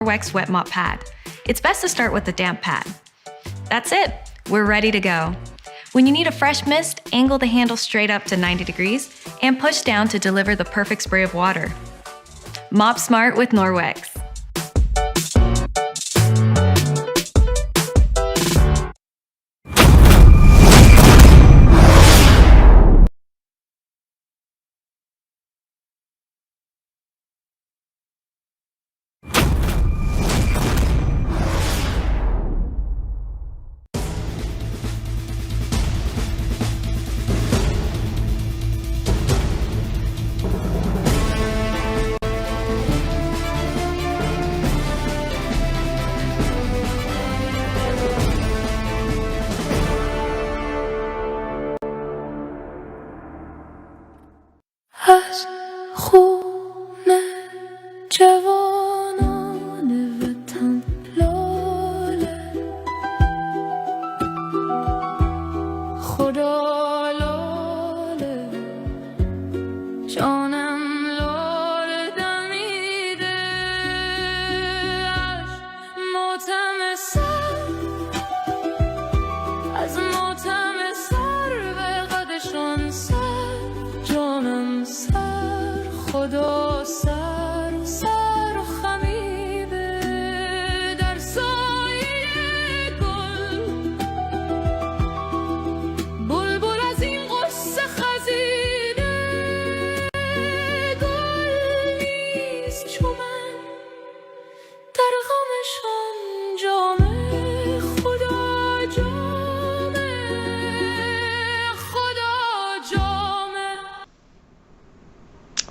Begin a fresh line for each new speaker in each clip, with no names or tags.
Norwex wet mop pad. It's best to start with the damp pad. That's it. We're ready to go. When you need a fresh mist, angle the handle straight up to 90 degrees and push down to deliver the perfect spray of water. Mop smart with Norwex.
از خون جوانان وطن لاله خدا لاله جانم لاله دمیده از ماتم سر از ماتم سر به قدشان سر جانم سر خدا سر سر و خمیده در سایه گل بلبل از این قصه خزیده گل نیست چو من در غمشان جامه خدا جامه خدا جامه.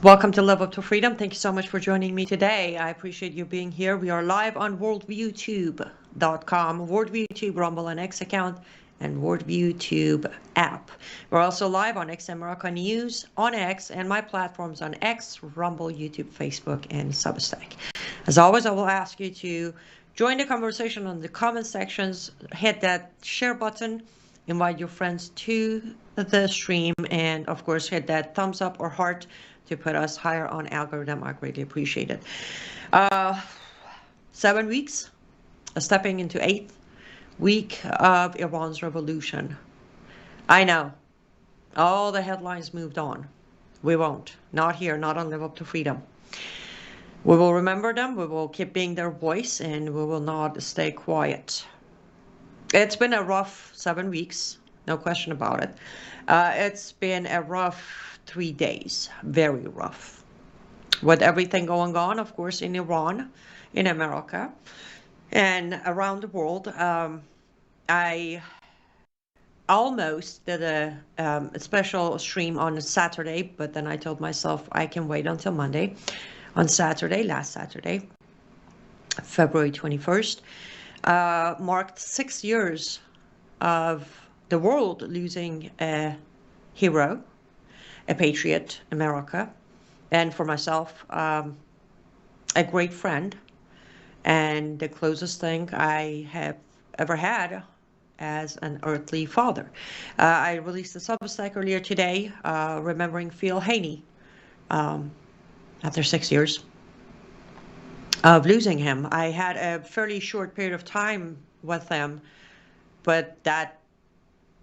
Welcome to Live Up to Freedom. Thank you so much for joining me today. I appreciate you being here. We are live on worldviewtube.com, worldviewtube Rumble and X account, and worldviewtube app. We're also live on X America News on X and my platforms on X, Rumble, YouTube, Facebook, and Substack. As always, I will ask you to join the conversation on the comment sections, hit that share button, invite your friends to the stream, and of course hit that thumbs up or heart to put us higher on algorithm. I greatly appreciate it. 7 weeks, stepping into 8th week of Iran's revolution. I know, all the headlines moved on. We won't, not here, not on Live Up to Freedom. We will remember them, we will keep being their voice, and we will not stay quiet. It's been a rough 7 weeks, no question about it. It's been a rough 3 days, very rough. With everything going on, of course, in Iran, in America, and around the world. I almost did a special stream on Saturday, but then I told myself I can wait until Monday. On Saturday, last Saturday, February 21st, marked 6 years of the world losing a hero, a patriot, America, and for myself, a great friend, and the closest thing I have ever had as an earthly father. I released a Substack earlier today, remembering Phil Haney, after 6 years of losing him. I had a fairly short period of time with him, but that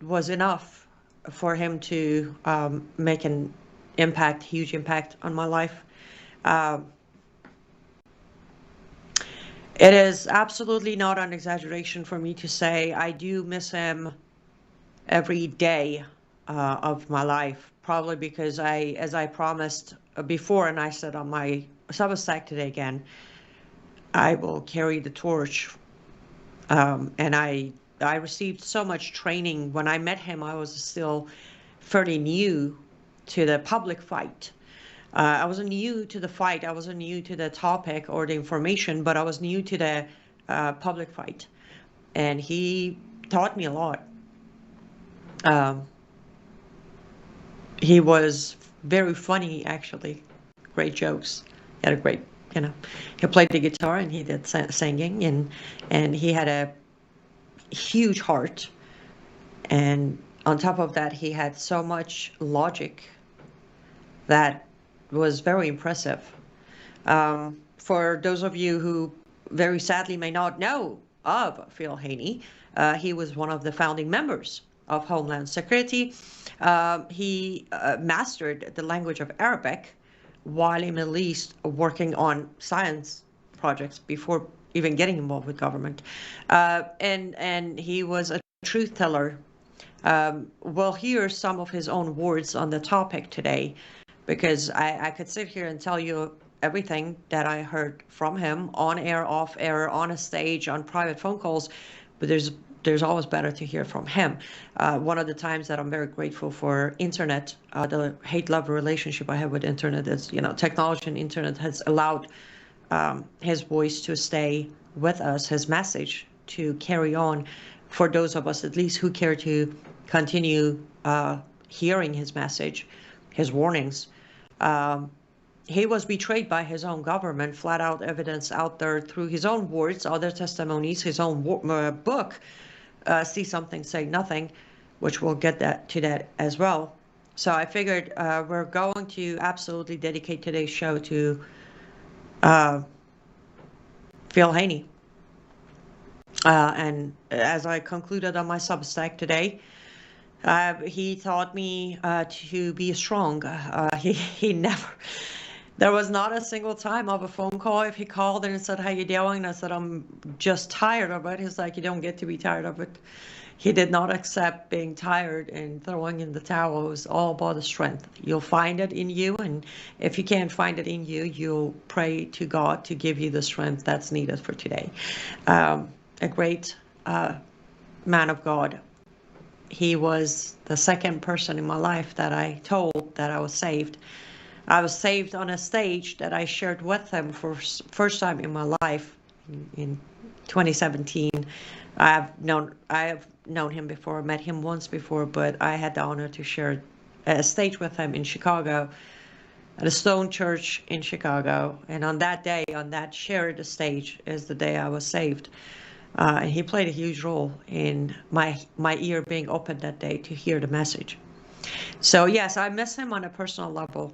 was enough for him to make an impact, huge impact on my life. It is absolutely not an exaggeration for me to say I do miss him every day of my life, probably because as I promised before, and I said on my Substack today again, I will carry the torch. And I received so much training. When I met him, I was still fairly new to the public fight. I wasn't new to the fight. I wasn't new to the topic or the information, but I was new to the public fight. And he taught me a lot. He was very funny, actually. Great jokes. He had a great, he played the guitar and he did singing, and he had a huge heart, and on top of that he had so much logic that was very impressive. For those of you who very sadly may not know of Phil Haney. He was one of the founding members of Homeland Security. He mastered the language of Arabic while in the Middle East working on science projects before even getting involved with government. And he was a truth teller. We'll hear some of his own words on the topic today, because I could sit here and tell you everything that I heard from him on air, off air, on a stage, on private phone calls, but there's always better to hear from him. One of the times that I'm very grateful for internet, the hate-love relationship I have with internet is, technology and internet has allowed his voice to stay with us, his message to carry on for those of us at least who care to continue hearing his message, his warnings. He was betrayed by his own government, flat out evidence out there through his own words, other testimonies, his own book, See Something, Say Nothing, which we'll get to that as well. So I figured we're going to absolutely dedicate today's show to Phil Haney. And as I concluded on my Substack today, he taught me to be strong. He never... There was not a single time of a phone call if he called and said, "How you doing?" And I said, "I'm just tired of it." He's like, "You don't get to be tired of it." He did not accept being tired and throwing in the towel. It was all about the strength. You'll find it in you, and if you can't find it in you, you'll pray to God to give you the strength that's needed for today. A great man of God. He was the second person in my life that I told that I was saved. I was saved on a stage that I shared with him for first time in my life in 2017. I have known him before, met him once before, but I had the honor to share a stage with him in Chicago, at a Stone Church in Chicago. And on that day, on that shared stage, is the day I was saved. And he played a huge role in my ear being opened that day to hear the message. So yes, I miss him on a personal level.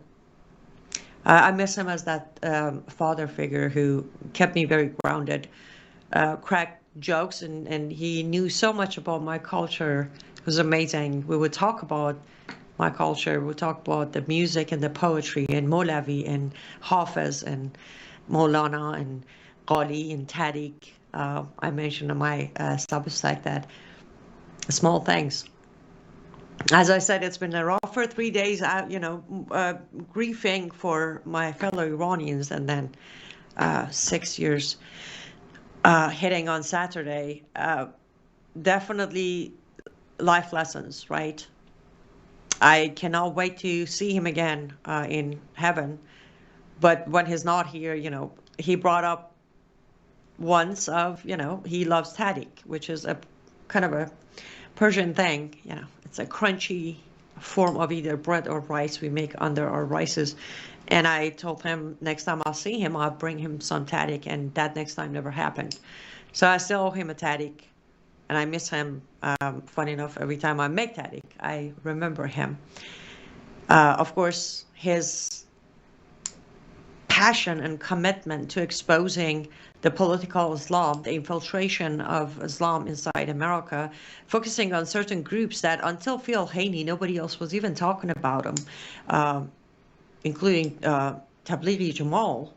I miss him as that father figure who kept me very grounded, cracked jokes, and he knew so much about my culture. It was amazing. We would talk about my culture. We would talk about the music and the poetry and Molavi and Hafiz and Maulana and Ghali and Tariq. I mentioned in my Substack that small things. As I said, it's been a rougher 3 days, grieving for my fellow Iranians, and then 6 years hitting on Saturday. Definitely life lessons, right? I cannot wait to see him again in heaven. But when he's not here, he brought up once of, he loves Tariq, which is a kind of a Persian thing, it's a crunchy form of either bread or rice we make under our rices. And I told him next time I'll see him, I'll bring him some Tariq, and that next time never happened. So I still owe him a Tariq, and I miss him. Funny enough, every time I make Tariq, I remember him. Of course, his passion and commitment to exposing the political Islam, the infiltration of Islam inside America, focusing on certain groups that until Phil Haney, nobody else was even talking about them, including Tablighi Jamal.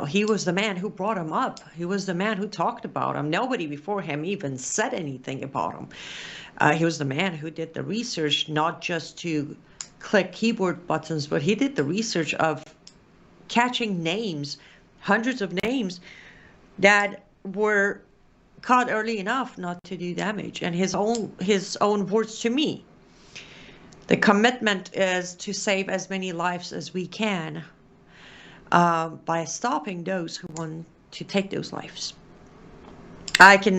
He was the man who brought him up. He was the man who talked about him. Nobody before him even said anything about him. He was the man who did the research, not just to click keyboard buttons, but he did the research of catching names, hundreds of names, that were caught early enough not to do damage. And his own words to me, the commitment is to save as many lives as we can by stopping those who want to take those lives. I can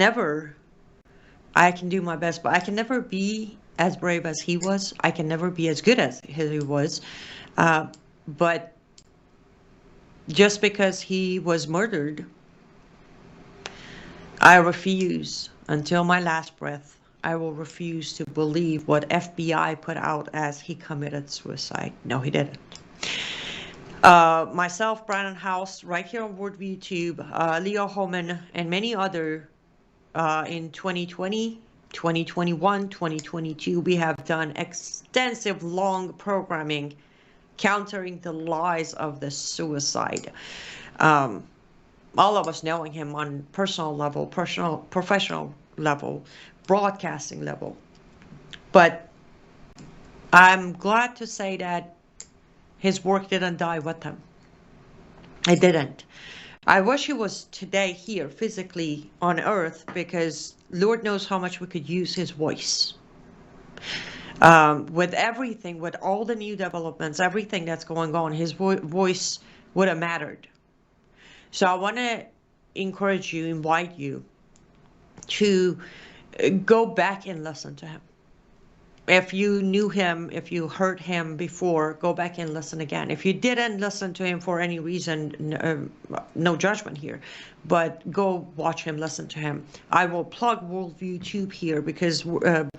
do my best, but I can never be as brave as he was. I can never be as good as he was. But just because he was murdered, I refuse, until my last breath, I will refuse to believe what FBI put out as he committed suicide. No, he didn't. Myself, Brandon House, right here on Worldview YouTube, Leo Homan, and many other in 2020, 2021, 2022, we have done extensive long programming countering the lies of the suicide. All of us knowing him on personal level, professional level, broadcasting level. But I'm glad to say that his work didn't die with him. It didn't. I wish he was today here physically on Earth, because Lord knows how much we could use his voice. With everything, with all the new developments, everything that's going on, his voice would have mattered. So I want to encourage you, invite you to go back and listen to him. If you knew him, if you heard him before, go back and listen again. If you didn't listen to him for any reason, no judgment here, but go watch him, listen to him. I will plug Worldview YouTube here, because Brandon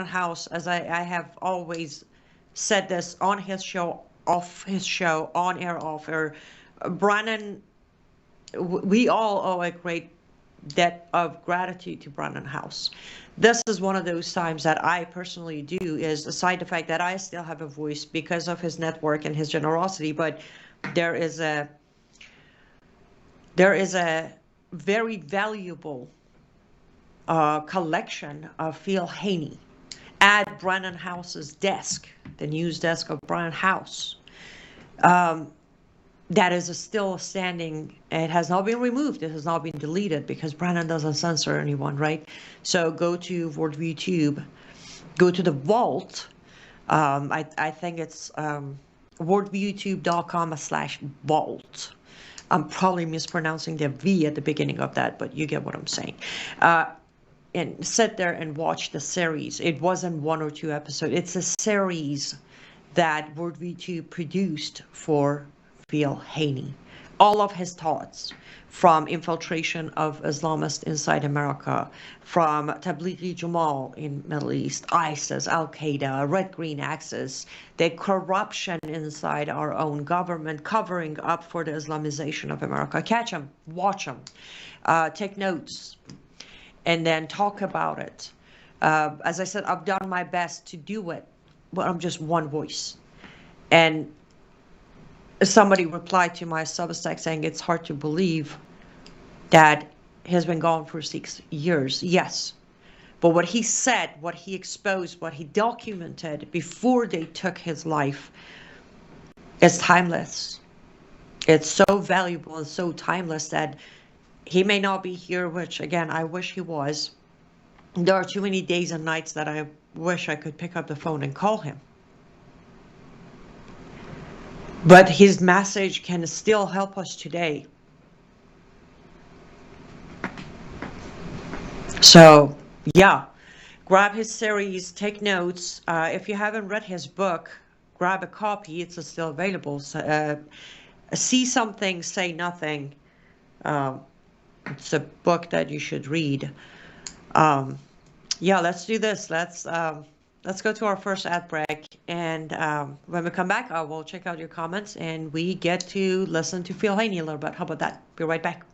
House, as I have always said this on his show, off his show, on air, off air, Brandon, we all owe a great debt of gratitude to Brandon House. This is one of those times that I personally do, is aside the fact that I still have a voice because of his network and his generosity, but there is a very valuable collection of Phil Haney at Brandon House's desk, the news desk of Brandon House. That is still standing. It has not been removed. It has not been deleted, because Brandon doesn't censor anyone, right? So go to Worldview YouTube, go to the vault. I think it's worldviewyoutube.com/vault. I'm probably mispronouncing the V at the beginning of that, but you get what I'm saying. And sit there and watch the series. It wasn't 1 or 2 episodes. It's a series that Worldview YouTube produced for Phil Haney. All of his thoughts, from infiltration of Islamists inside America, from Tablighi Jamal in Middle East, ISIS, Al-Qaeda, Red-Green Axis, the corruption inside our own government, covering up for the Islamization of America. Catch them, watch them, take notes, and then talk about it. As I said, I've done my best to do it, but I'm just one voice. And somebody replied to my Substack saying it's hard to believe that he's been gone for 6 years. Yes. But what he said, what he exposed, what he documented before they took his life is timeless. It's so valuable and so timeless that he may not be here, which, again, I wish he was. There are too many days and nights that I wish I could pick up the phone and call him. But his message can still help us today. So, yeah, grab his series, take notes. If you haven't read his book, grab a copy. It's still available. See Something, Say Nothing. It's a book that you should read. Yeah, let's do this. Let's go to our first ad break, and when we come back, I will check out your comments, and we get to listen to Phil Haney a little bit. How about that? Be right back.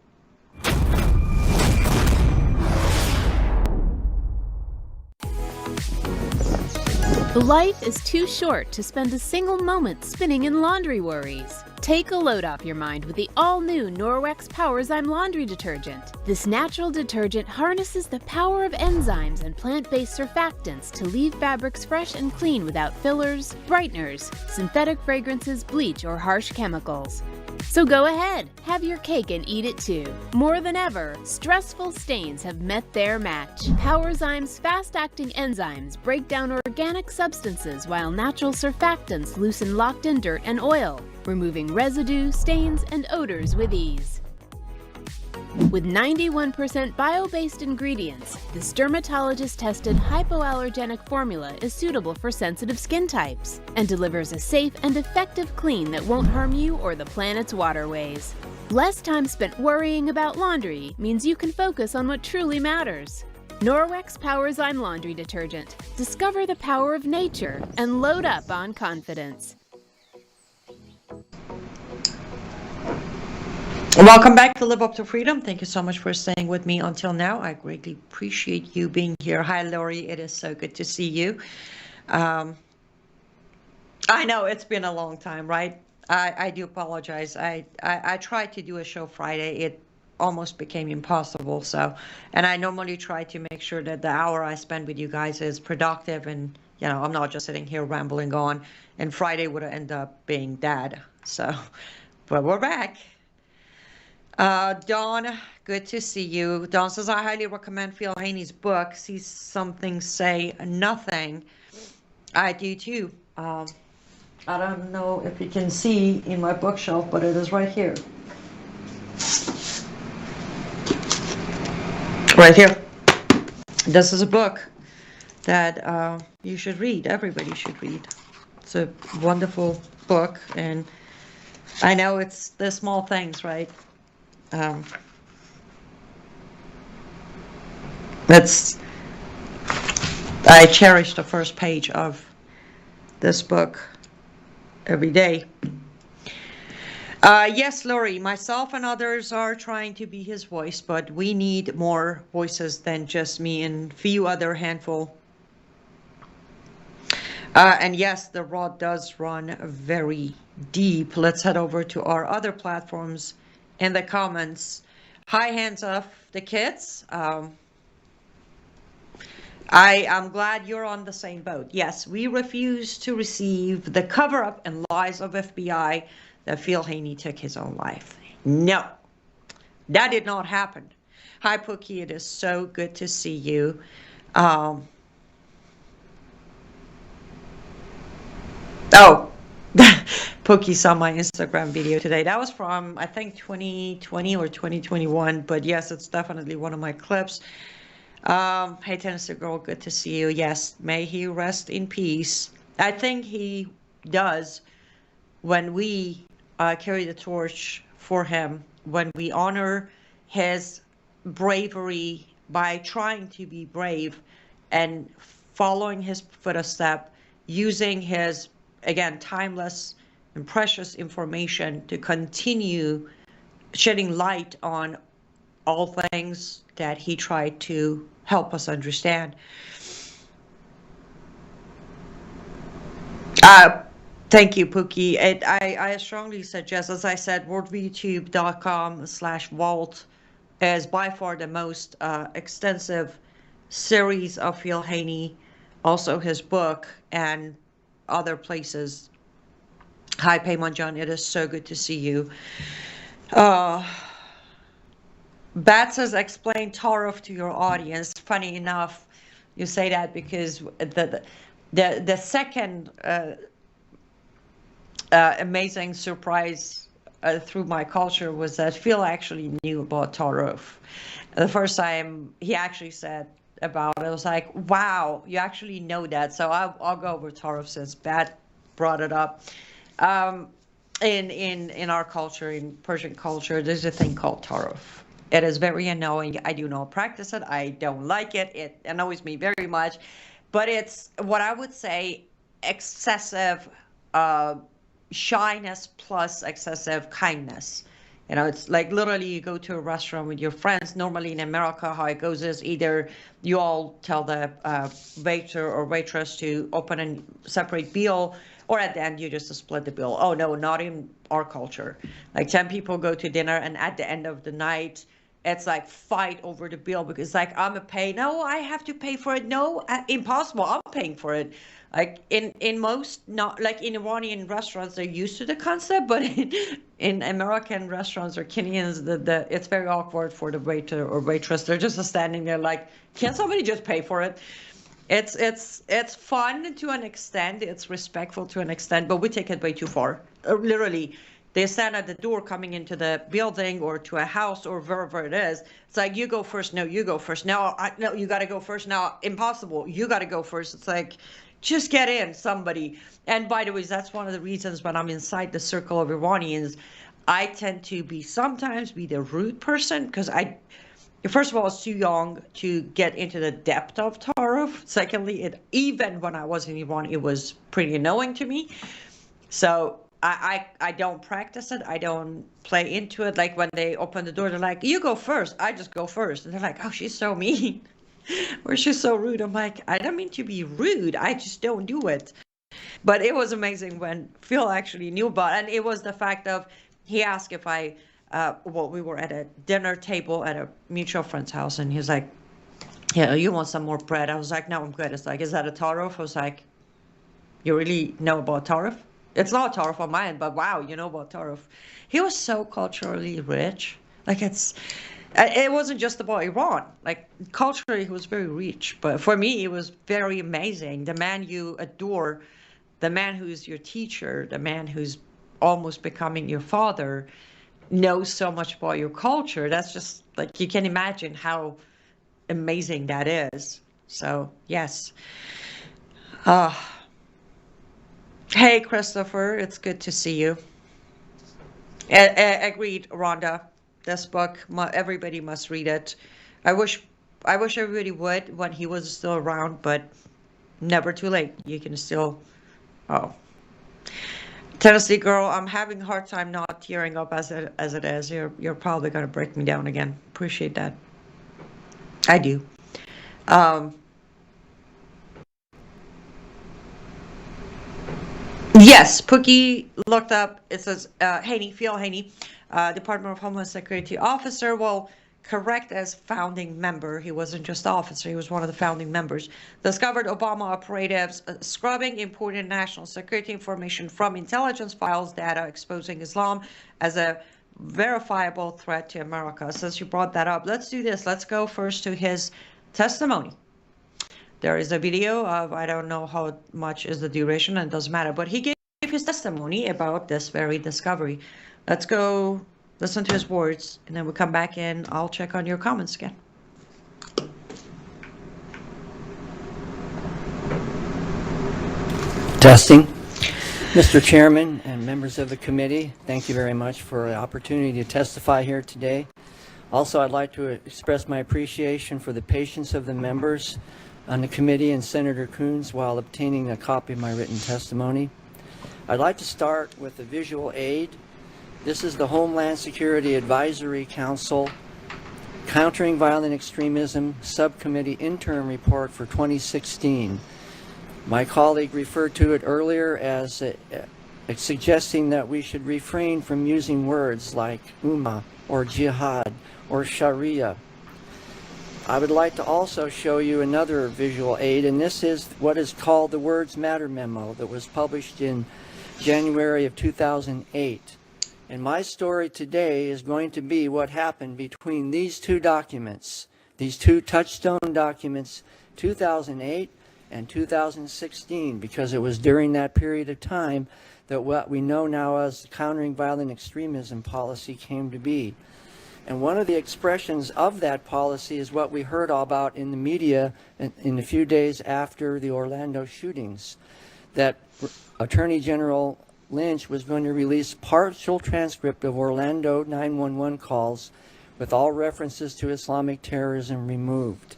Life is too short to spend a single moment spinning in laundry worries. Take a load off your mind with the all-new Norwex Powerzyme laundry detergent. This natural detergent harnesses the power of enzymes and plant-based surfactants to leave fabrics fresh and clean without fillers, brighteners, synthetic fragrances, bleach, or harsh chemicals. So go ahead, have your cake and eat it too. More than ever, stressful stains have met their match. Powerzyme's fast-acting enzymes break down organic substances while natural surfactants loosen locked-in dirt and oil, removing residue, stains, and odors with ease. With 91% bio-based ingredients, this dermatologist-tested hypoallergenic formula is suitable for sensitive skin types and delivers a safe and effective clean that won't harm you or the planet's waterways. Less time spent worrying about laundry means you can focus on what truly matters. Norwex Powerzyme Laundry Detergent. Discover the power of nature and load up on confidence.
Welcome back to Live Up to Freedom. Thank you so much for staying with me until now. I greatly appreciate you being here. Hi, Lori. It is so good to see you. I know it's been a long time, right? I do apologize. I tried to do a show Friday. It almost became impossible. And I normally try to make sure that the hour I spend with you guys is productive and, I'm not just sitting here rambling on. And Friday would end up being dead. But we're back. Dawn, good to see you. Dawn says, I highly recommend Phil Haney's book, See Something, Say Nothing. I do too. I don't know if you can see in my bookshelf, but it is right here. Right here. This is a book that you should read. Everybody should read. It's a wonderful book, and I know it's the small things, right? I cherish the first page of this book every day. Yes, Lori, myself and others are trying to be his voice, but we need more voices than just me and few other handful. And yes, the rod does run very deep. Let's head over to our other platforms. In the comments, hi, hands off the kids. I'm glad you're on the same boat. Yes, we refuse to receive the cover-up and lies of FBI that Phil Haney took his own life. No, that did not happen. Hi, Pookie. It is so good to see you. Pookie saw my Instagram video today. That was from, I think, 2020 or 2021. But yes, it's definitely one of my clips. Hey, Tennessee Girl, good to see you. Yes, may he rest in peace. I think he does when we carry the torch for him, when we honor his bravery by trying to be brave and following his footstep, using his, again, timeless and precious information to continue shedding light on all things that he tried to help us understand. Thank you, Pookie. I strongly suggest, as I said, worldviewtube.com/vault is by far the most extensive series of Phil Haney, also his book and other places. Hi, Payman, it is so good to see you. Bat says, explain Tarof to your audience. Funny enough, you say that because the second amazing surprise through my culture was that Phil actually knew about Tarof. The first time he actually said about it, I was like, wow, you actually know that. So I'll go over Tarof since Bat brought it up. In our culture, in Persian culture, there's a thing called Tarof. It is very annoying. I do not practice it. I don't like it. It annoys me very much. But it's what I would say excessive shyness plus excessive kindness. It's like literally you go to a restaurant with your friends. Normally in America, how it goes is either you all tell the waiter or waitress to open a separate bill, or at the end you just split the bill. Oh no, not in our culture. Like 10 people go to dinner, and at the end of the night, it's like fight over the bill because like I'm a pay. No, I have to pay for it. No, impossible. I'm paying for it. Like in most, not like in Iranian restaurants, they're used to the concept, but in American restaurants or Kenyans, it's very awkward for the waiter or waitress. They're just standing there like, can't somebody just pay for it? It's fun to an extent. It's respectful to an extent, but we take it way too far. Literally, they stand at the door coming into the building or to a house or wherever it is. It's like, you go first. No, you go first. No, you got to go first. Now, impossible. You got to go first. It's like, just get in, somebody. And by the way, that's one of the reasons when I'm inside the circle of Iranians, I tend to sometimes be the rude person because first of all, it's too young to get into the depth of Tarof. Secondly, even when I was in Iran, it was pretty annoying to me. So I don't practice it. I don't play into it. Like when they open the door, they're like, "You go first." I just go first, and they're like, "Oh, she's so mean," or "She's so rude." I'm like, I don't mean to be rude. I just don't do it. But it was amazing when Phil actually knew about it. And it was the fact of he asked if well, we were at a dinner table at a mutual friend's house, and he's like, "Yeah, you want some more bread?" I was like, "No, I'm good." It's like, "Is that a tarof?" I was like, "You really know about tarof?" It's not tarof on my end, but wow, you know about tarof. He was so culturally rich. Like it wasn't just about Iran. Like culturally, he was very rich. But for me, it was very amazing. The man you adore, the man who's your teacher, the man who's almost becoming your father, knows so much about your culture. That's just like, you can imagine how amazing that is. So yes. Hey, Christopher, it's good to see you. Agreed, Rhonda. This book, everybody must read it. I wish, I wish everybody would when he was still around, but never too late. You can still. Oh, Tennessee girl, I'm having a hard time not tearing up as it is. You're probably gonna break me down again. Appreciate that. I do. Um, Yes, Pookie looked up. It says Haney, Phil Haney, Department of Homeland Security officer. Well, correct as founding member. He wasn't just officer. He was one of the founding members. Discovered Obama operatives scrubbing important national security information from intelligence files, data exposing Islam as a verifiable threat to America. Since you brought that up, let's do this. Let's go first to his testimony. There is a video of, I don't know how much is the duration, and it doesn't matter, but he gave his testimony about this very discovery. Let's go listen to his words, and then we'll come back in. I'll check on your comments again.
Testing. Mr. Chairman and members of the committee, thank you very much for the opportunity to testify here today. Also, I'd like to express my appreciation for the patience of the members on the committee and Senator Coons while obtaining a copy of my written testimony. I'd like to start with a visual aid. This is the Homeland Security Advisory Council Countering Violent Extremism Subcommittee Interim Report for 2016. My colleague referred to it earlier as suggesting that we should refrain from using words like Ummah or Jihad or Sharia. I would like to also show you another visual aid, and this is what is called the Words Matter memo that was published in January of 2008. And my story today is going to be what happened between these two documents, these two touchstone documents, 2008 and 2016, because it was during that period of time that what we know now as the Countering Violent Extremism policy came to be. And one of the expressions of that policy is what we heard all about in the media in the few days after the Orlando shootings, that Attorney General Lynch was going to release partial transcript of Orlando 911 calls with all references to Islamic terrorism removed.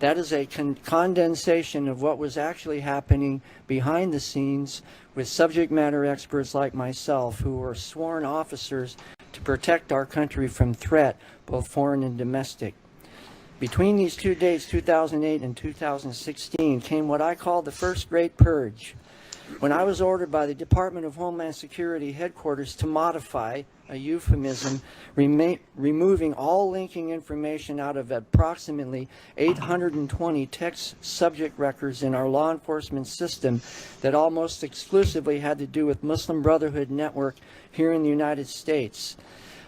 That is a condensation of what was actually happening behind the scenes with subject matter experts like myself, who were sworn officers to protect our country from threat, both foreign and domestic. Between these two dates, 2008 and 2016, came what I call the first great purge, when I was ordered by the Department of Homeland Security headquarters to modify, a euphemism, removing all linking information out of approximately 820 text subject records in our law enforcement system that almost exclusively had to do with Muslim Brotherhood Network here in the United States.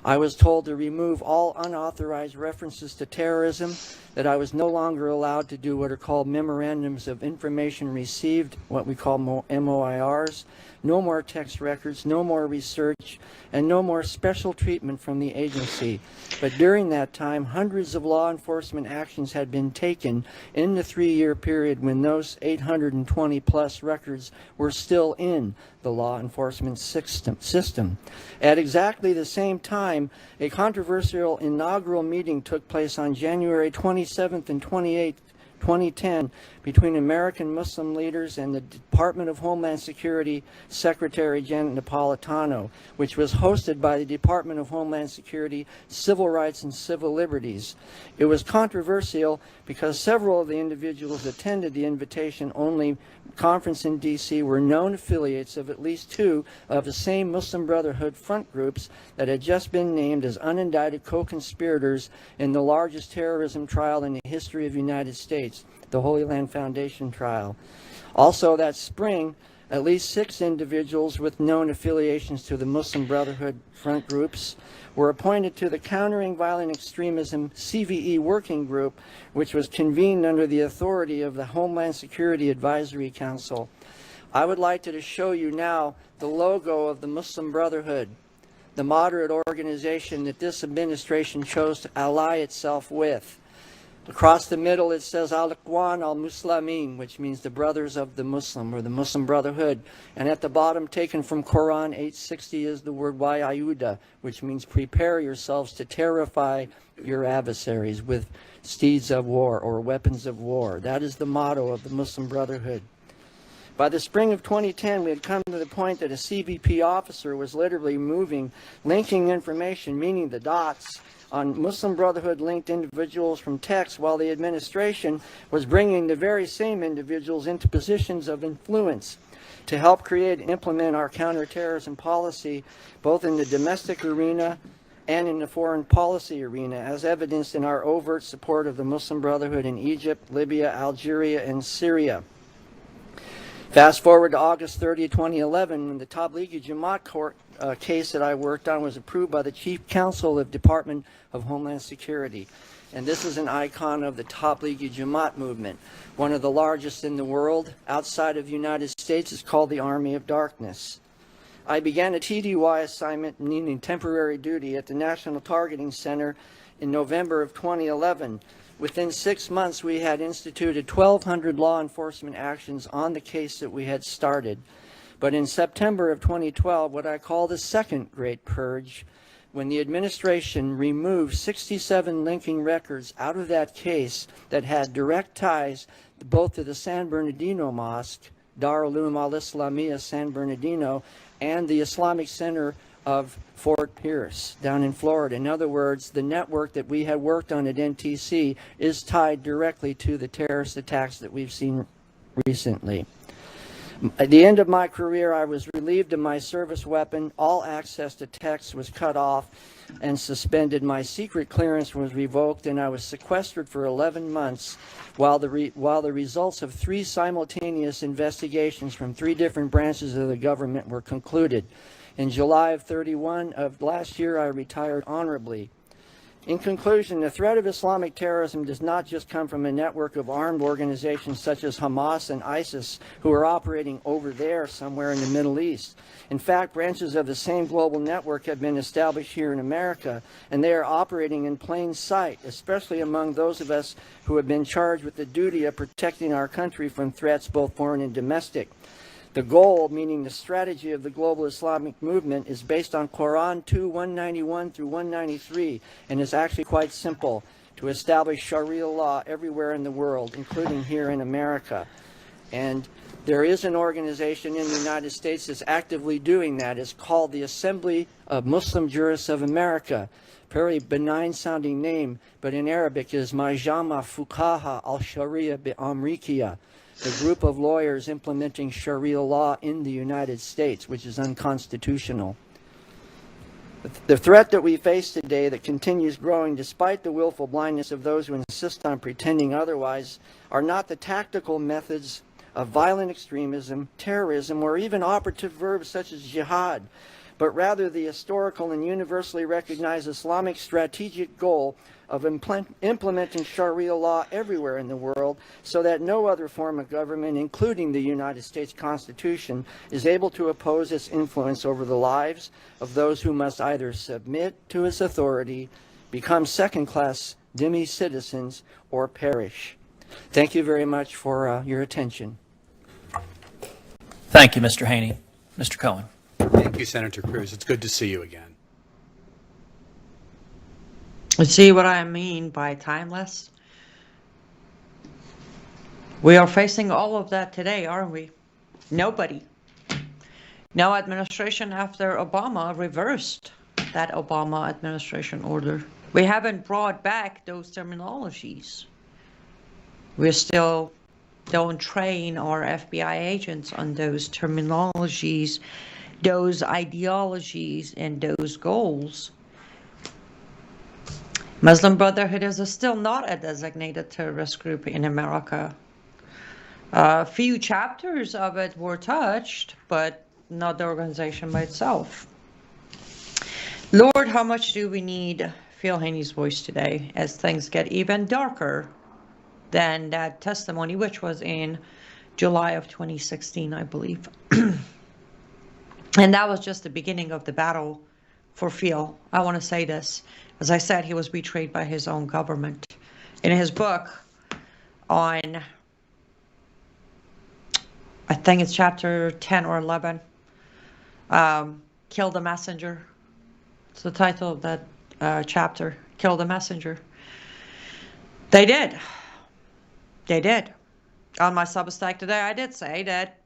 I was told to remove all unauthorized references to terrorism, that I was no longer allowed to do what are called memorandums of information received, what we call MOIRs, no more text records, no more research, and no more special treatment from the agency. But during that time, hundreds of law enforcement actions had been taken in the 3-year period when those 820 plus records were still in the law enforcement system. At exactly the same time, a controversial inaugural meeting took place on January 27th and 28th, 2010, between American Muslim leaders and the Department of Homeland Security Secretary Janet Napolitano, which was hosted by the Department of Homeland Security Civil Rights and Civil Liberties. It was controversial because several of the individuals attended the invitation-only conference in D.C. were known affiliates of at least two of the same Muslim Brotherhood front groups that had just been named as unindicted co-conspirators in the largest terrorism trial in the history of the United States, the Holy Land Foundation trial. Also that spring, at least 6 individuals with known affiliations to the Muslim Brotherhood front groups were appointed to the Countering Violent Extremism CVE Working Group, which was convened under the authority of the Homeland Security Advisory Council. I would like to show you now the logo of the Muslim Brotherhood, the moderate organization that this administration chose to ally itself with. Across the middle it says Al-Ikhwan al-Muslimin, which means the brothers of the Muslim, or the Muslim Brotherhood. And at the bottom, taken from Quran 860, is the word Wa'ayuda, which means prepare yourselves to terrify your adversaries with steeds of war or weapons of war. That is the motto of the Muslim Brotherhood. By the spring of 2010, we had come to the point that a CBP officer was literally linking information, meaning the dots, on Muslim Brotherhood-linked individuals from text, while the administration was bringing the very same individuals into positions of influence to help create and implement our counterterrorism policy, both in the domestic arena and in the foreign policy arena, as evidenced in our overt support of the Muslim Brotherhood in Egypt, Libya, Algeria, and Syria. Fast forward to August 30, 2011, when the Tablighi Jamaat court case that I worked on was approved by the Chief Counsel of Department of Homeland Security. And this is an icon of the Tablighi Jamaat movement, one of the largest in the world. Outside of the United States, it's called the Army of Darkness. I began a TDY assignment, meaning temporary duty, at the National Targeting Center in November of 2011. Within 6 months, we had instituted 1,200 law enforcement actions on the case that we had started. But in September of 2012, what I call the second Great Purge, when the administration removed 67 linking records out of that case that had direct ties both to the San Bernardino Mosque, Darul Uloom al-Islamiyya San Bernardino, and the Islamic Center of Fort Pierce down in Florida. In other words, the network that we had worked on at NTC is tied directly to the terrorist attacks that we've seen recently. At the end of my career, I was relieved of my service weapon. All access to text was cut off and suspended. My secret clearance was revoked, and I was sequestered for 11 months while the results of 3 simultaneous investigations from 3 different branches of the government were concluded. In July of 31 of last year, I retired honorably. In conclusion, the threat of Islamic terrorism does not just come from a network of armed organizations such as Hamas and ISIS, who are operating over there somewhere in the Middle East. In fact, branches of the same global network have been established here in America, and they are operating in plain sight, especially among those of us who have been charged with the duty of protecting our country from threats both foreign and domestic. The goal, meaning the strategy of the global Islamic movement, is based on Quran 2:191 through 193, and is actually quite simple: to establish Sharia law everywhere in the world, including here in America. And there is an organization in the United States that's actively doing that. It's called the Assembly of Muslim Jurists of America. Very benign sounding name, but in Arabic is Majama Fuqaha al-Sharia bi-Amrikiya, the group of lawyers implementing Sharia law in the United States, which is unconstitutional. The threat that we face today, that continues growing despite the willful blindness of those who insist on pretending otherwise, are not the tactical methods of violent extremism, terrorism, or even operative verbs such as jihad, but rather the historical and universally recognized Islamic strategic goal of implementing Sharia law everywhere in the world, so that no other form of government, including the United States Constitution, is able to oppose its influence over the lives of those who must either submit to its authority, become second-class dhimmi citizens, or perish. Thank you very much for your attention.
Thank you, Mr. Haney. Mr. Cohen.
Thank you, Senator Cruz. It's good to see you again.
See what I mean by timeless? We are facing all of that today, aren't we? Nobody. No administration after Obama reversed that Obama administration order. We haven't brought back those terminologies. We still don't train our FBI agents on those terminologies, those ideologies, and those goals. Muslim Brotherhood is still not a designated terrorist group in America. A few chapters of it were touched, but not the organization by itself. Lord, how much do we need Phil Haney's voice today as things get even darker than that testimony, which was in July of 2016, I believe. And that was just the beginning of the battle for Phil. I want to say this. As I said, he was betrayed by his own government. In his book on, I think it's chapter 10 or 11, Kill the Messenger. It's the title of that chapter, Kill the Messenger. They did. They did. On my Substack today, I did say that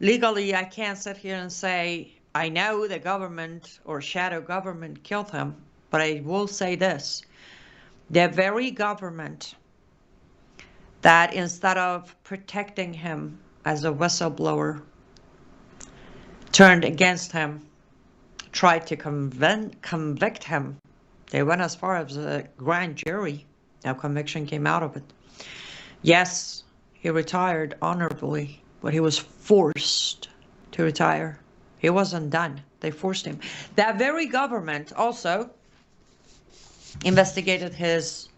legally I can't sit here and say I know the government or shadow government killed him, but I will say this. The very government that instead of protecting him as a whistleblower turned against him, tried to convict him. They went as far as a grand jury. No conviction came out of it. Yes, he retired honorably, but he was forced to retire. He wasn't done. They forced him. That very government also investigated his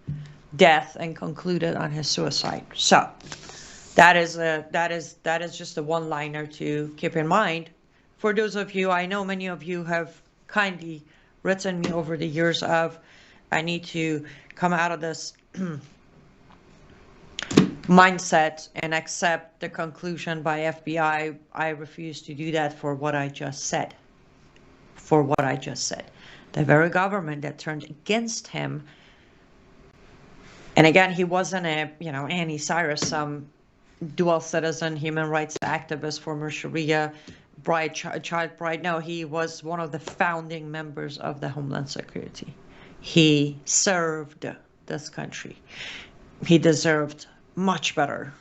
death and concluded on his suicide. So that is just a one-liner to keep in mind. For those of you, I know many of you have kindly written me over the years of, I need to come out of this mindset and accept the conclusion by FBI. I refuse to do that for what I just said. For what I just said. The very government that turned against him. And again, he wasn't a, Annie Cyrus, some dual citizen, human rights activist, former Sharia child bride. No, he was one of the founding members of the Homeland Security. He served this country. He deserved much better.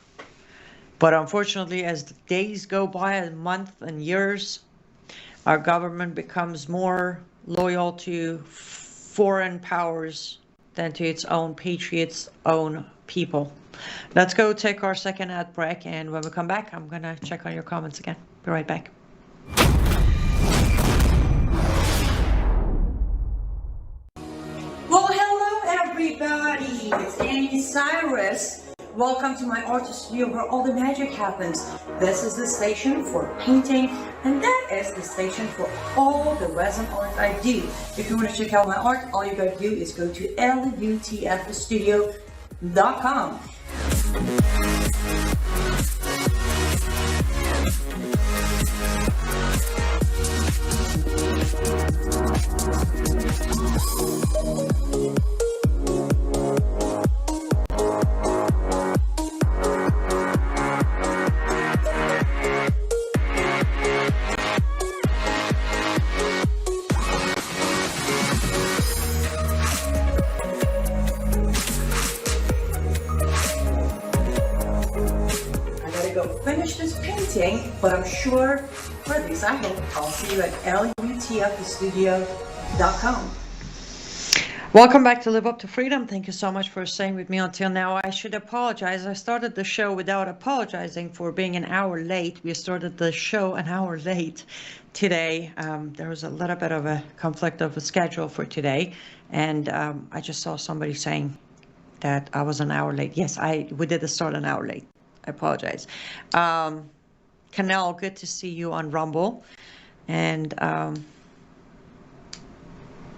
But unfortunately, as the days go by, a month and years, our government becomes more loyal to foreign powers than to its own patriots, own people. Let's go take our second ad break, and when we come back, I'm going to check on your comments again. Be right back. Well, hello everybody, it's Annie Cyrus. Welcome to my art studio where all the magic happens. This is the station for painting, and that is the station for all the resin art I do. If you want to check out my art, all you gotta do is go to lutfstudio.com. Finish this painting, but I'm sure, for at least I hope, I'll see you at lutfstudio.com. Welcome back to Live Up to Freedom. Thank you so much for staying with me until now. I should apologize. I started the show without apologizing for being an hour late. We started the show an hour late today. There was a little bit of a conflict of a schedule for today, and I just saw somebody saying that I was an hour late. Yes, we did start an hour late. I apologize. Canal, good to see you on Rumble. And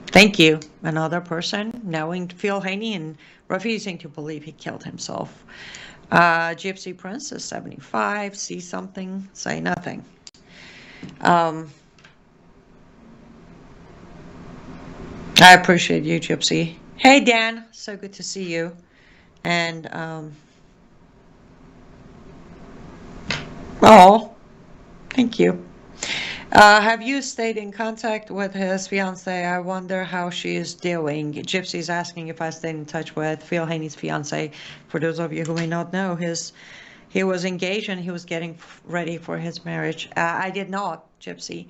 thank you. Another person knowing Phil Haney and refusing to believe he killed himself. Gypsy Princess 75, see something, say nothing. I appreciate you, Gypsy. Hey, Dan, so good to see you. And Oh, thank you. Have you stayed in contact with his fiance? I wonder how she is doing. Gypsy's asking if I stayed in touch with Phil Haney's fiance. For those of you who may not know, he was engaged and he was getting ready for his marriage. I did not, Gypsy.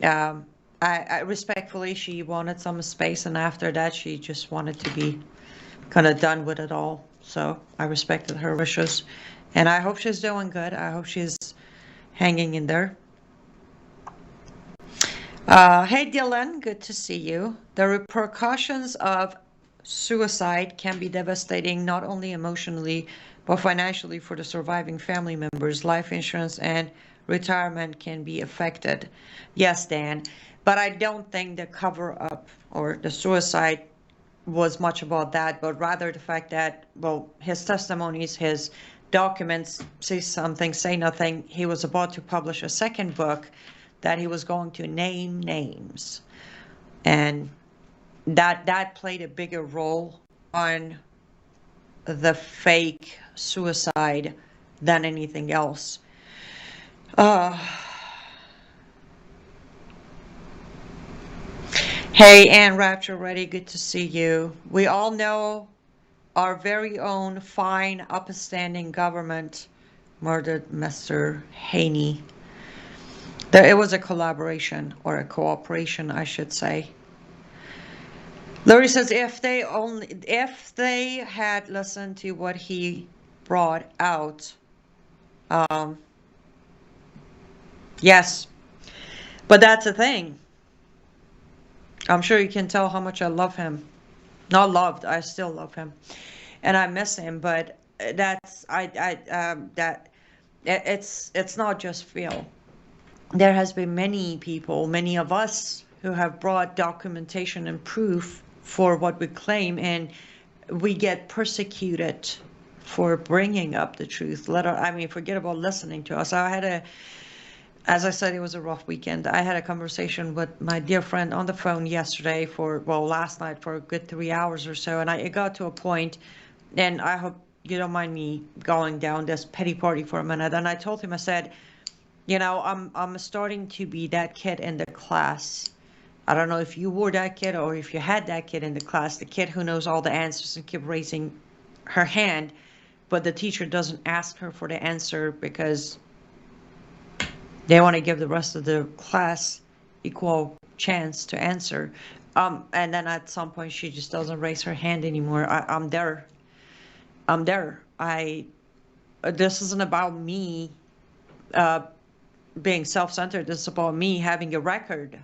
I respectfully, she wanted some space, and after that, she just wanted to be kind of done with it all. So I respected her wishes, and I hope she's doing good. I hope she's hanging in there. Hey Dylan, good to see you. The repercussions of suicide can be devastating, not only emotionally, but financially for the surviving family members. Life insurance and retirement can be affected. Yes, Dan, but I don't think the cover up or the suicide was much about that, but rather the fact that, well, his testimonies, his documents, say something, say nothing. He was about to publish a second book that he was going to name names, and that played a bigger role on the fake suicide than anything else. Hey, Ann Rapture Ready, good to see you. We all know our very own fine, upstanding government murdered Mr. Haney. It was a collaboration, or a cooperation, I should say. Lori says if they had listened to what he brought out, yes, but that's the thing. I'm sure you can tell how much I love him. Not loved, I still love him, and I miss him. But it's not just Phil. There has been many people, many of us, who have brought documentation and proof for what we claim, and we get persecuted for bringing up the truth. Forget about listening to us. As I said, it was a rough weekend. I had a conversation with my dear friend on the phone yesterday last night for a good 3 hours or so, and it got to a point, and I hope you don't mind me going down this pity party for a minute, and I told him, I said, you know, I'm starting to be that kid in the class. I don't know if you were that kid or if you had that kid in the class, the kid who knows all the answers and keep raising her hand, but the teacher doesn't ask her for the answer because they want to give the rest of the class equal chance to answer. And then at some point she just doesn't raise her hand anymore. I'm there. This isn't about me being self-centered. This is about me having a record.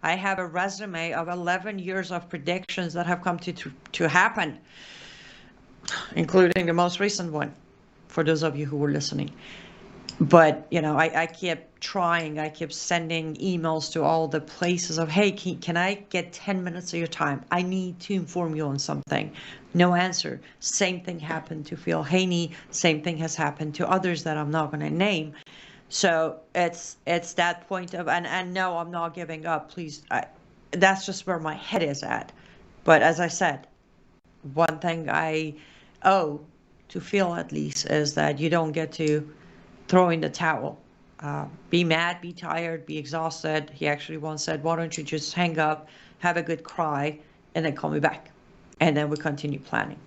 I have a resume of 11 years of predictions that have come to happen, including the most recent one, for those of you who were listening. But, you know, I kept trying. I kept sending emails to all the places of, hey, can I get 10 minutes of your time? I need to inform you on something. No answer. Same thing happened to Phil Haney. Same thing has happened to others that I'm not going to name. So it's that point of, and no, I'm not giving up. Please, that's just where my head is at. But as I said, one thing I owe to Phil, at least, is that you don't get to throw in the towel. Be mad, be tired, be exhausted. He actually once said, why don't you just hang up, have a good cry, and then call me back. And then we continue planning.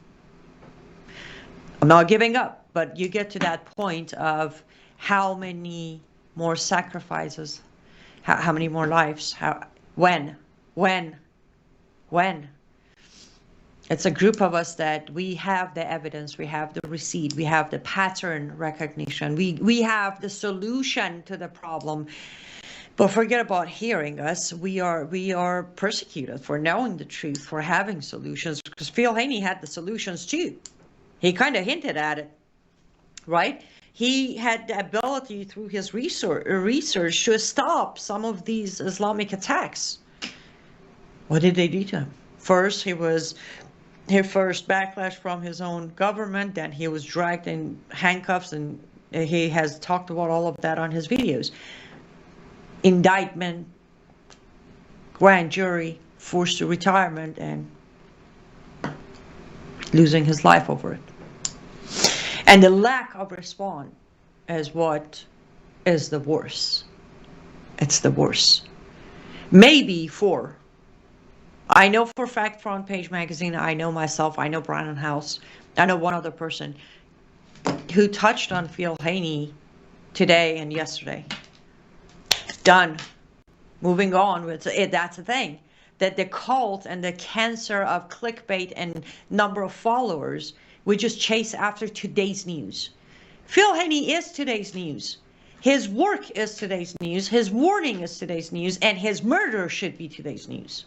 I'm not giving up, but you get to that point of how many more sacrifices, how many more lives, when? It's a group of us that we have the evidence, we have the receipt, we have the pattern recognition, we have the solution to the problem. But forget about hearing us. We are persecuted for knowing the truth, for having solutions, because Phil Haney had the solutions too. He kind of hinted at it, right? He had the ability through his research to stop some of these Islamic attacks. What did they do to him? First, he first backlash from his own government, then he was dragged in handcuffs, and he has talked about all of that on his videos. Indictment, grand jury, forced to retirement, and losing his life over it. And the lack of response is what is the worst. It's the worst. Maybe 4. I know for a fact Front Page Magazine, I know myself, I know Brandon House, I know one other person who touched on Phil Haney today and yesterday. Done. Moving on with it. That's the thing. That the cult and the cancer of clickbait and number of followers, we just chase after today's news. Phil Haney is today's news. His work is today's news. His warning is today's news. And his murder should be today's news.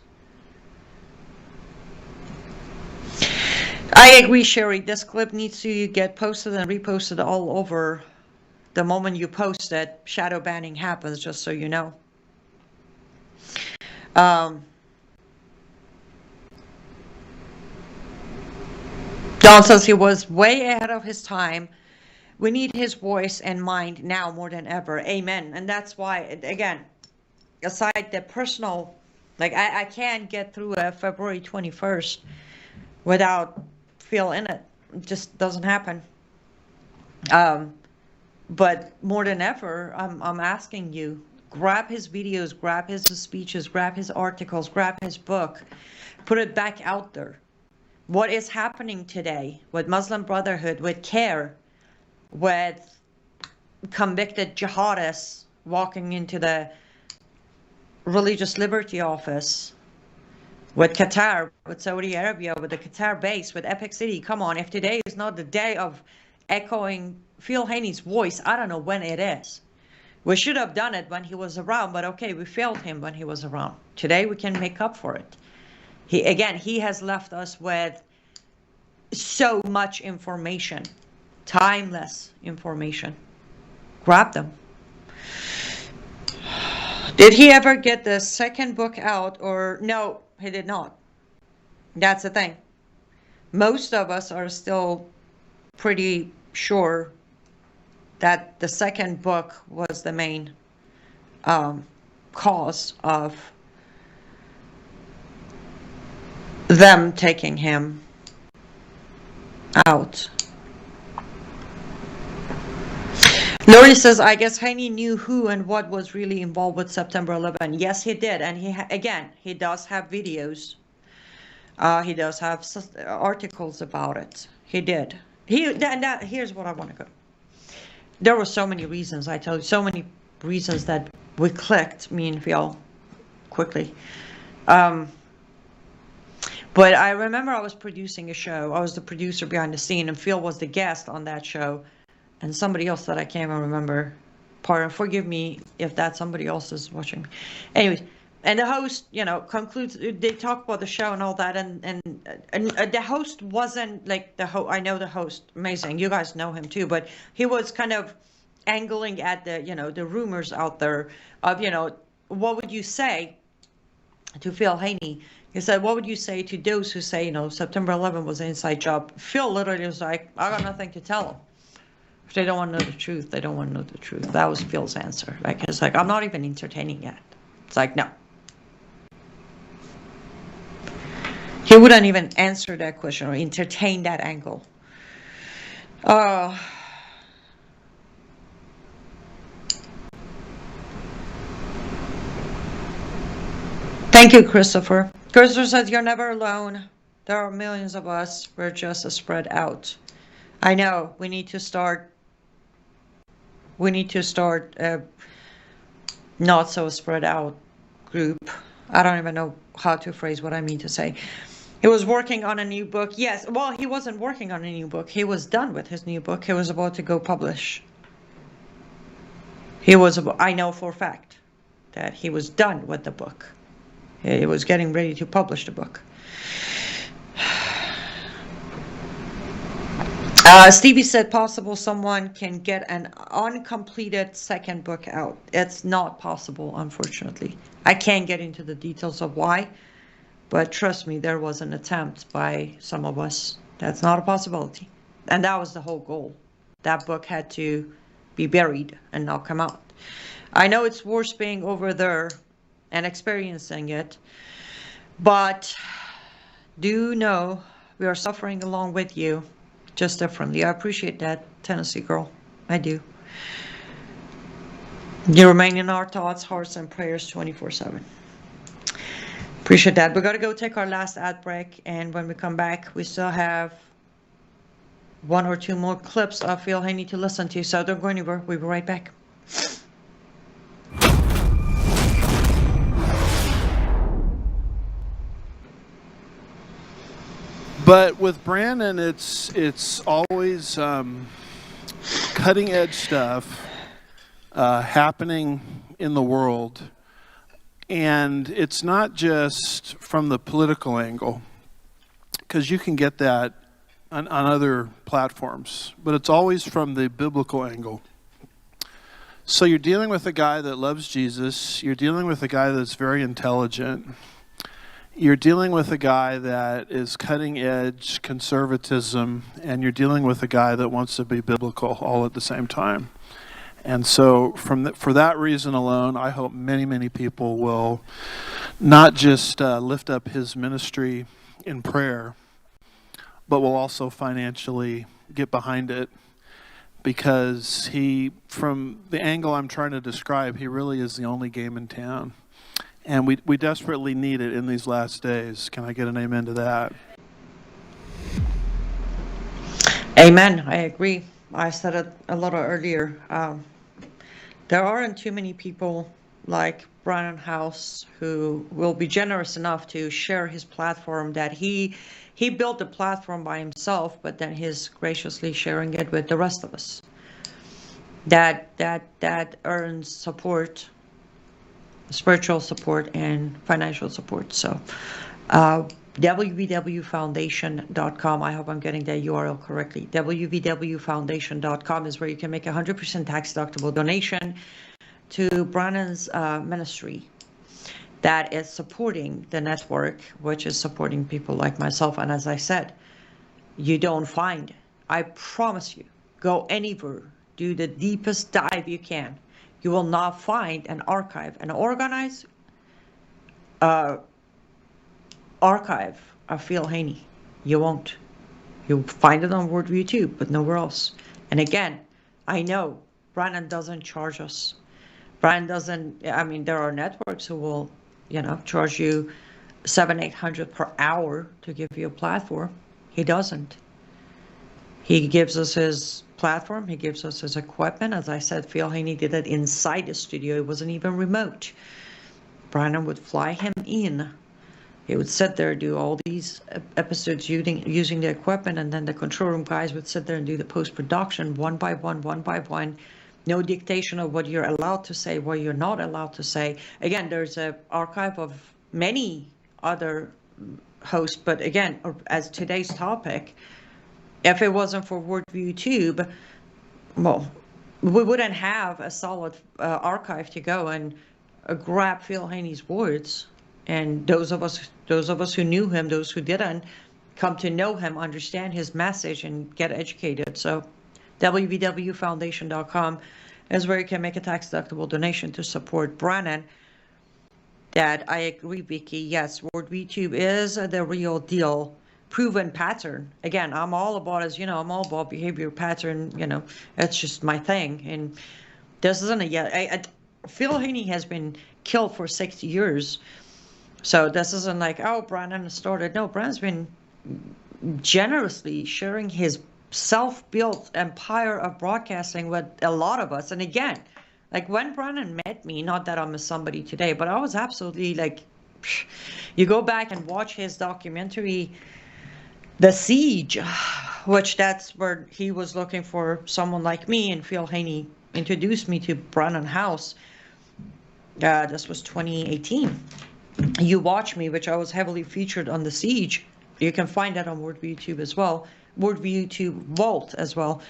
I agree, Sherry. This clip needs to get posted and reposted all over. The moment you post it, shadow banning happens, just so you know. John says he was way ahead of his time. We need his voice and mind now more than ever. Amen. And that's why, again, aside the personal, like I can't get through February 21st without Phil in it. It just doesn't happen. But more than ever, I'm asking you, grab his videos, grab his speeches, grab his articles, grab his book, put it back out there. What is happening today with Muslim Brotherhood, with CARE, with convicted jihadists walking into the Religious Liberty Office, with Qatar, with Saudi Arabia, with the Qatar base, with Epic City. Come on, if today is not the day of echoing Phil Haney's voice, I don't know when it is. We should have done it when he was around, but okay, we failed him when he was around. Today we can make up for it. He has left us with so much information, timeless information. Grab them. Did he ever get the second book out? Or no, he did not. That's the thing. Most of us are still pretty sure that the second book was the main cause of them taking him out. Lori says, I guess Haney knew who and what was really involved with September 11. Yes, he did. And he does have videos. He does have articles about it. He did. Here's what I want to go. There were so many reasons, I tell you, so many reasons that we clicked, me and Phil, quickly. But I remember I was producing a show. I was the producer behind the scene, and Phil was the guest on that show. And somebody else that I can't even remember. Pardon, forgive me if that somebody else is watching me. Anyways, and the host, concludes, they talk about the show and all that, and the host wasn't like the host. I know the host, amazing. You guys know him too, but he was kind of angling at the, the rumors out there of, what would you say to Phil Haney? He said, what would you say to those who say, September 11 was an inside job? Phil literally was like, I got nothing to tell them. If they don't want to know the truth, they don't want to know the truth. That was Phil's answer. Like, it's like, I'm not even entertaining yet. It's like, no. He wouldn't even answer that question or entertain that angle. Thank you, Christopher. Christopher says, you're never alone. There are millions of us. We're just spread out. I know. We need to start a not so spread out group. I don't even know how to phrase what I mean to say. He was working on a new book. Yes, well, he wasn't working on a new book. He was done with his new book. He was about to go publish. I know for a fact that he was done with the book. He was getting ready to publish the book. Stevie said possible someone can get an uncompleted second book out. It's not possible, unfortunately. I can't get into the details of why, but trust me, there was an attempt by some of us. That's not a possibility. And that was the whole goal. That book had to be buried and not come out. I know it's worse being over there and experiencing it, but do know we are suffering along with you. Just differently. I appreciate that, Tennessee girl. I do. You remain in our thoughts, hearts, and prayers 24/7. Appreciate that. We got to go take our last ad break, and when we come back, we still have one or two more clips of Phil Haney to listen to, so don't go anywhere. We'll be right back.
But with Brandon, it's always cutting edge stuff happening in the world, and it's not just from the political angle, because you can get that on other platforms, but it's always from the biblical angle. So you're dealing with a guy that loves Jesus, you're dealing with a guy that's very intelligent, you're dealing with a guy that is cutting edge conservatism, and you're dealing with a guy that wants to be biblical all at the same time. And so for that reason alone, I hope many, many people will not just lift up his ministry in prayer, but will also financially get behind it, because from the angle I'm trying to describe, he really is the only game in town. And we desperately need it in these last days. Can I get an amen to that?
Amen. I agree. I said it a little earlier. There aren't too many people like Brian House who will be generous enough to share his platform, that he built the platform by himself, but then he's graciously sharing it with the rest of us. That earns support, spiritual support and financial support. So www.foundation.com, I hope I'm getting that URL correctly. www.foundation.com is where you can make 100% tax deductible donation to Brannon's ministry that is supporting the network, which is supporting people like myself. And as I said, you don't find, I promise you, go anywhere, do the deepest dive you can, you will not find an archive, an organized archive of Phil Haney. You won't. You'll find it on Worldview too, but nowhere else. And again, I know Brandon doesn't charge us. Brandon doesn't, I mean, there are networks who will, charge you $700-800 per hour to give you a platform. He doesn't. He gives us his platform. He gives us his equipment. As I said, Phil Haney did it inside the studio. It wasn't even remote. Brandon would fly him in. He would sit there, do all these episodes using the equipment, and then the control room guys would sit there and do the post-production one by one. No dictation of what you're allowed to say, what you're not allowed to say. Again, there's an archive of many other hosts, but again, as today's topic, if it wasn't for Worldview Tube, well, we wouldn't have a solid archive to go and grab Phil Haney's words. And those of us who knew him, those who didn't, come to know him, understand his message, and get educated. So www.foundation.com is where you can make a tax-deductible donation to support Brannon. That I agree, Vicky. Yes, Worldview Tube is the real deal. Proven pattern. Again, I'm all about, as you know, I'm all about behavior pattern. It's just my thing. And this isn't Phil Haney has been killed for 6 years. So this isn't like, oh, Brandon started. No, Brandon's been generously sharing his self-built empire of broadcasting with a lot of us. And again, like when Brandon met me, not that I'm a somebody today, but I was absolutely like, you go back and watch his documentary, The Siege, which that's where he was looking for someone like me, and Phil Haney introduced me to Brandon House. This was 2018. You Watch Me, which I was heavily featured on The Siege. You can find that on Worldview Tube as well. Worldview Tube Vault as well.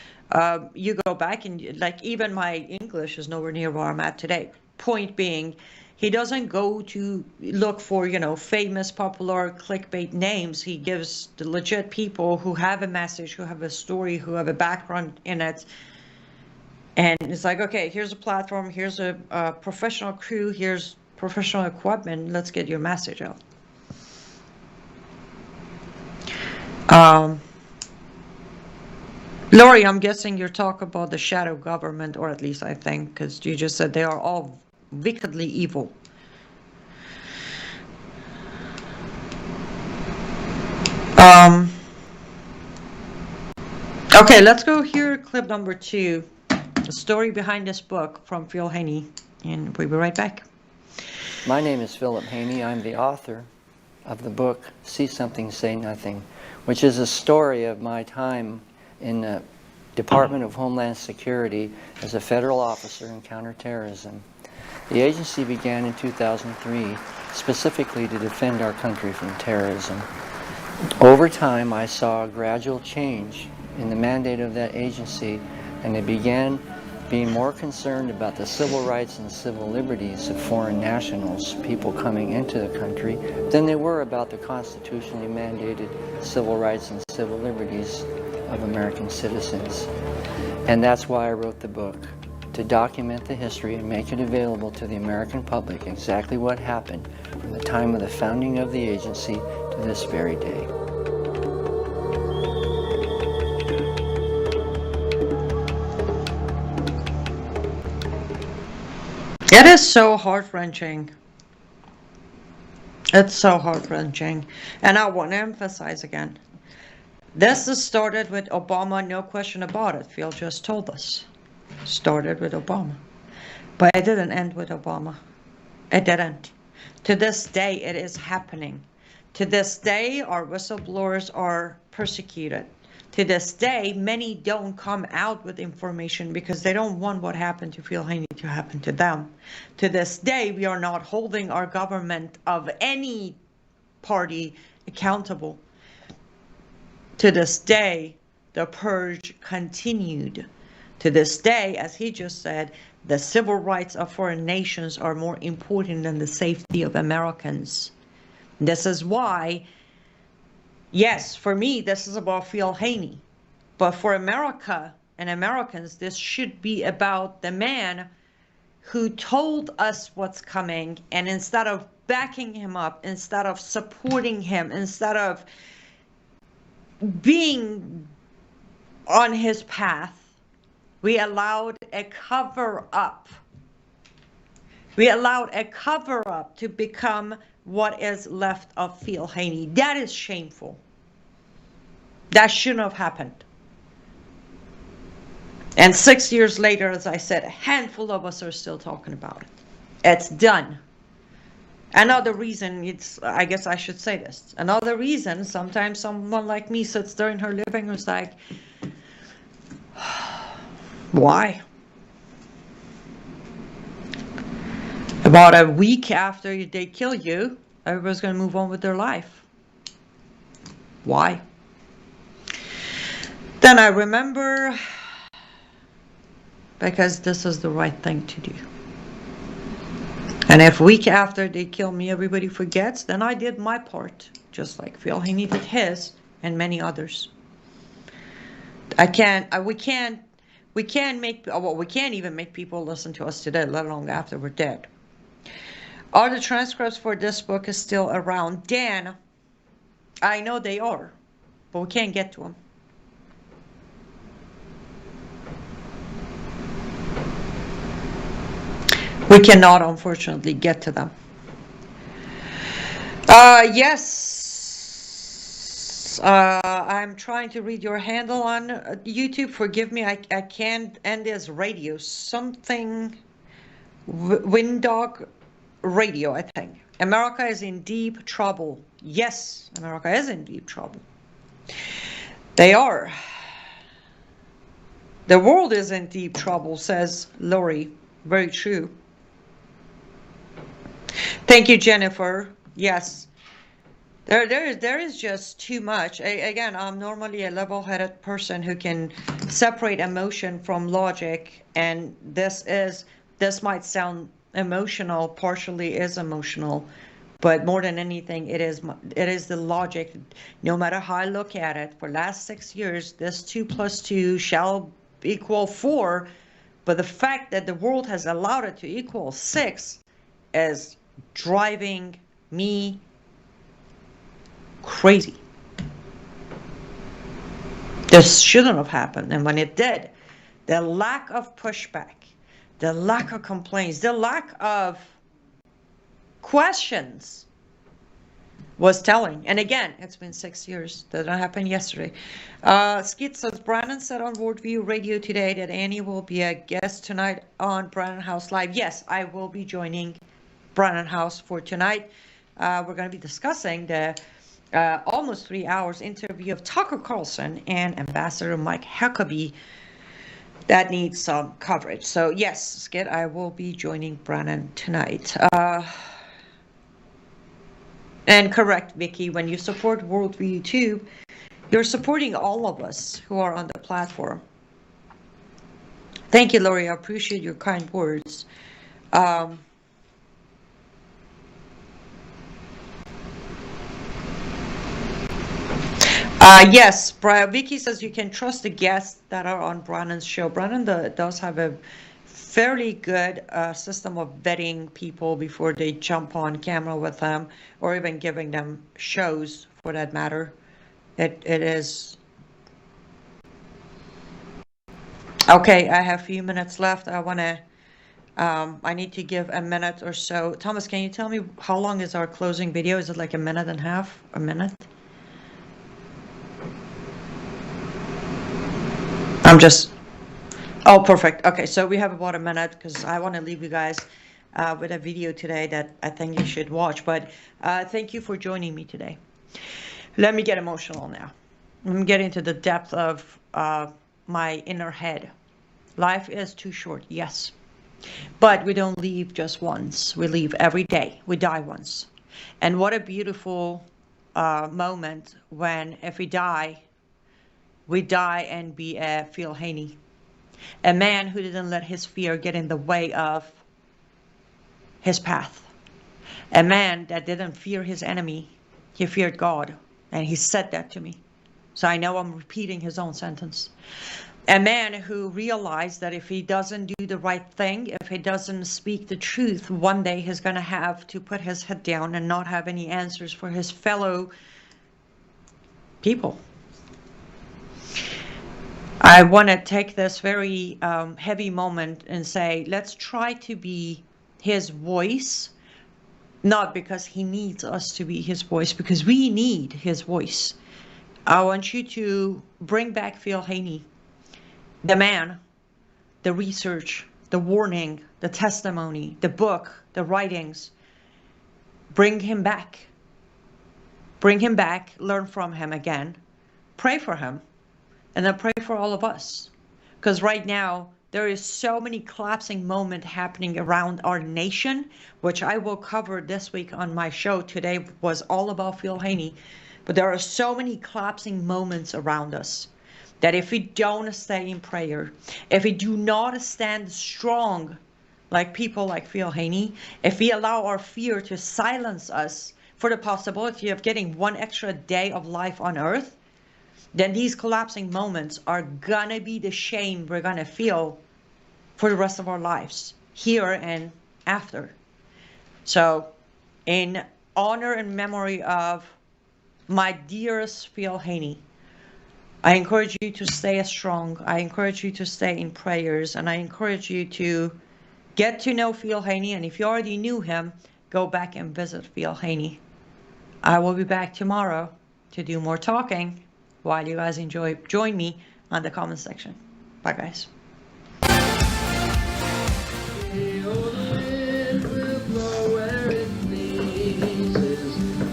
You go back and like even my English is nowhere near where I'm at today. Point being, he doesn't go to look for, famous, popular, clickbait names. He gives the legit people who have a message, who have a story, who have a background in it. And it's like, okay, here's a platform, here's a professional crew, here's professional equipment, let's get your message out. Lori, I'm guessing you're talking about the shadow government, or at least I think, because you just said they are all wickedly evil. Okay, let's go here, clip number 2. The story behind this book from Phil Haney, and we'll be right back.
My name is Philip Haney. I'm the author of the book See Something, Say Nothing, which is a story of my time in the Department of Homeland Security as a federal officer in counterterrorism. The agency began in 2003 specifically to defend our country from terrorism. Over time, I saw a gradual change in the mandate of that agency, and they began being more concerned about the civil rights and civil liberties of foreign nationals, people coming into the country, than they were about the constitutionally mandated civil rights and civil liberties of American citizens. And that's why I wrote the book, to document the history and make it available to the American public exactly what happened from the time of the founding of the agency to this very day.
It is so heart-wrenching. It's so heart-wrenching. And I want to emphasize again, this is started with Obama, no question about it. Phil just told us. Started with Obama. But it didn't end with Obama. It didn't. To this day, it is happening. To this day, our whistleblowers are persecuted. To this day, many don't come out with information because they don't want what happened to Phil Haney to happen to them. To this day, we are not holding our government of any party accountable. To this day, the purge continued. To this day, as he just said, the civil rights of foreign nations are more important than the safety of Americans. This is why, yes, for me, this is about Phil Haney. But for America and Americans, this should be about the man who told us what's coming. And instead of backing him up, instead of supporting him, instead of being on his path, we allowed a cover-up. We allowed a cover-up to become what is left of Phil Haney. That is shameful. That shouldn't have happened. And 6 years later, as I said, a handful of us are still talking about it. It's done. Another reason, I guess I should say this. Another reason, sometimes someone like me sits there in her living room and is like, why? About a week after they kill you, everybody's going to move on with their life. Why? Then I remember, because this is the right thing to do. And if a week after they kill me, everybody forgets, then I did my part, just like Phil Haney did his, and many others. We can't even make people listen to us today, let alone after we're dead. Are the transcripts for this book is still around? Dan, I know they are, but we can't get to them. We cannot, unfortunately, get to them. Yes, I'm trying to read your handle on YouTube. Forgive me, I can't end this radio. Something, Windog Radio, I think. America is in deep trouble. Yes, America is in deep trouble. They are. The world is in deep trouble, says Lori. Very true. Thank you, Jennifer. Yes, there is just too much. Again, I'm normally a level-headed person who can separate emotion from logic, and this might sound emotional, partially is emotional, but more than anything, it is the logic. No matter how I look at it, for the last 6 years, this 2 + 2 shall equal 4, but the fact that the world has allowed it to equal 6 is driving me crazy. This shouldn't have happened. And when it did, the lack of pushback, the lack of complaints, the lack of questions was telling. And again, it's been 6 years. That didn't happen yesterday. Skid says, Brandon said on Worldview Radio today that Annie will be a guest tonight on Brandon House Live. Yes, I will be joining Brandon House for tonight. We're going to be discussing the almost 3 hours interview of Tucker Carlson and Ambassador Mike Huckabee that needs some coverage. So yes, Skid, I will be joining Brandon tonight. And correct, Vicky, when you support Worldview YouTube, you're supporting all of us who are on the platform. Thank you, Lori. I appreciate your kind words. Yes, Vicky says you can trust the guests that are on Brandon's show. Brandon does have a fairly good system of vetting people before they jump on camera with them, or even giving them shows for that matter. It is. Okay, I have a few minutes left. I need to give a minute or so. Thomas, can you tell me how long is our closing video? Is it like a minute and a half? A minute? Oh, perfect. Okay, so we have about a minute because I want to leave you guys with a video today that I think you should watch. But thank you for joining me today. Let me get emotional now. Let me get into the depth of my inner head. Life is too short, yes. But we don't live just once. We live every day. We die once. And what a beautiful moment when, if we die and be Phil Haney. A man who didn't let his fear get in the way of his path. A man that didn't fear his enemy. He feared God. And he said that to me. So I know I'm repeating his own sentence. A man who realized that if he doesn't do the right thing, if he doesn't speak the truth, one day he's going to have to put his head down and not have any answers for his fellow people. I want to take this very heavy moment and say, let's try to be his voice, not because he needs us to be his voice, because we need his voice. I want you to bring back Phil Haney, the man, the research, the warning, the testimony, the book, the writings. Bring him back. Bring him back, learn from him again, pray for him. And then pray for all of us. Because right now, there is so many collapsing moments happening around our nation, which I will cover this week on my show. Today was all about Phil Haney. But there are so many collapsing moments around us that if we don't stay in prayer, if we do not stand strong like people like Phil Haney, if we allow our fear to silence us for the possibility of getting one extra day of life on earth, then these collapsing moments are gonna be the shame we're gonna feel for the rest of our lives, here and after. So, in honor and memory of my dearest Phil Haney, I encourage you to stay strong. I encourage you to stay in prayers, and I encourage you to get to know Phil Haney. And if you already knew him, go back and visit Phil Haney. I will be back tomorrow to do more talking, while you guys join me on the comment section. Bye, guys.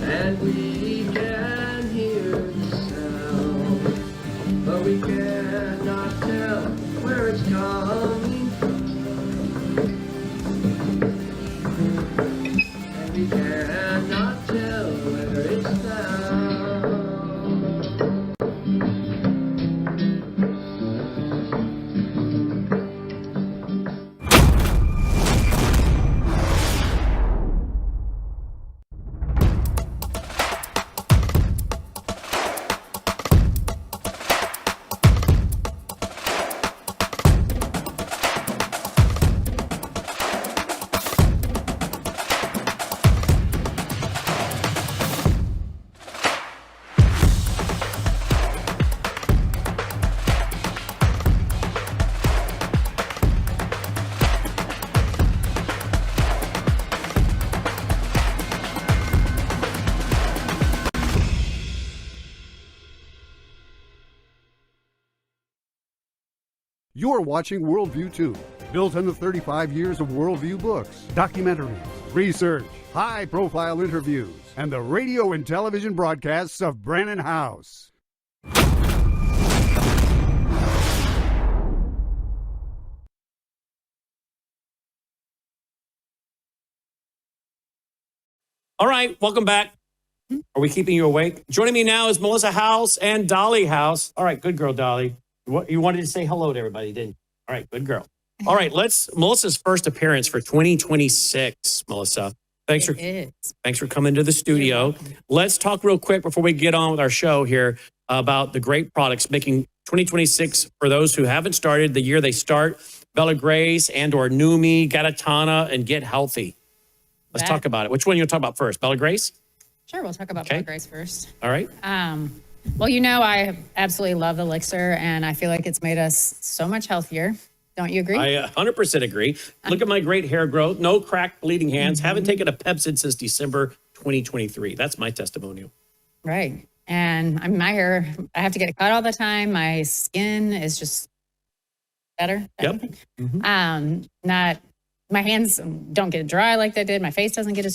And we can hear the sound, but we cannot tell where it's coming from. And we cannot tell where it's found.
You're watching Worldview 2, built on the 35 years of Worldview books, documentaries, research, high-profile interviews, and the radio and television broadcasts of Brannon House.
All right, welcome back. Are we keeping you awake? Joining me now is Melissa House and Dolly House. All right, good girl, Dolly. You wanted to say hello to everybody, didn't you? All right, good girl. All right, Melissa's first appearance for 2026, Melissa. Thanks for coming to the studio. Let's talk real quick before we get on with our show here about the great products making 2026 for those who haven't started the year they start. Bella Grace and or Numi, Gatatana, and Get Healthy. Let's talk about it. Which one you want to talk about first? Bella Grace?
Sure, we'll talk about Bella Grace first.
All right.
Well, you know, I absolutely love the elixir, and I feel like it's made us so much healthier. Don't you agree?
I 100% agree. Look at my great hair growth. No cracked, bleeding hands. Haven't taken a Pepsid since December 2023. That's my testimonial.
Right. And I mean, my hair, I have to get it cut all the time. My skin is just better.
Yep.
My hands don't get dry like they did. My face doesn't get as